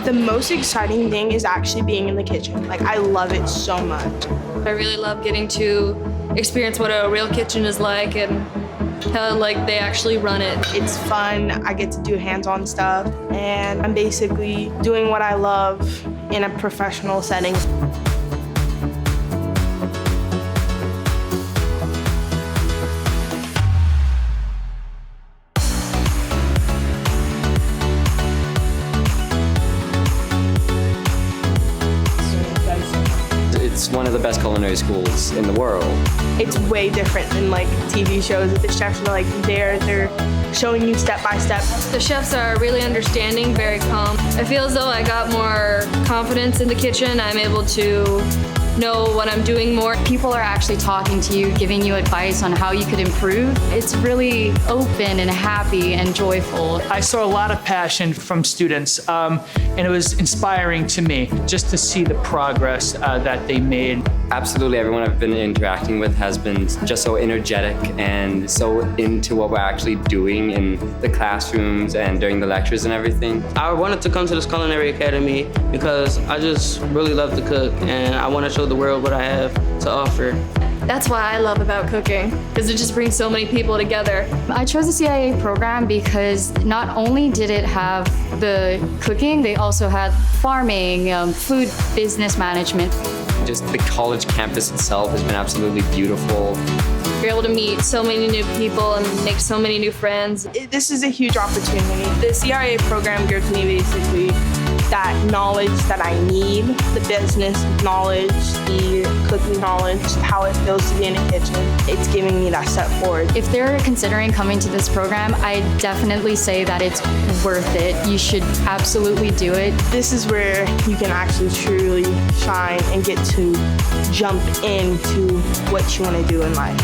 The most exciting thing is actually being in the kitchen. Like, I love it so much. I really love getting to experience what a real kitchen is like and how they actually run it. It's fun. I get to do hands-on stuff, and I'm basically doing what I love in a professional setting. It's one of the best culinary schools in the world. It's way different than like TV shows. The chefs are like they're showing you step by step. The chefs are really understanding, very calm. I feel as though I got more confidence in the kitchen. I'm able to know what I'm doing more. People are actually talking to you, giving you advice on how you could improve. It's really open and happy and joyful. I saw a lot of passion from students, and it was inspiring to me just to see the progress that they made. Absolutely everyone I've been interacting with has been just so energetic and so into what we're actually doing in the classrooms and during the lectures and everything. I wanted to come to this culinary academy because I just really love to cook, and I want to show the world what I have to offer. That's what I love about cooking, because it just brings so many people together. I chose the CIA program because not only did it have the cooking, they also had farming, food business management. Just the college campus itself has been absolutely beautiful. You're able to meet so many new people and make so many new friends. This is a huge opportunity. The CIA program gives me basically that knowledge that I need, the business knowledge, the cooking knowledge, how it feels to be in a kitchen. It's giving me that step forward. If they're considering coming to this program, I definitely say that it's worth it. You should absolutely do it. This is where you can actually truly shine and get to jump into what you want to do in life.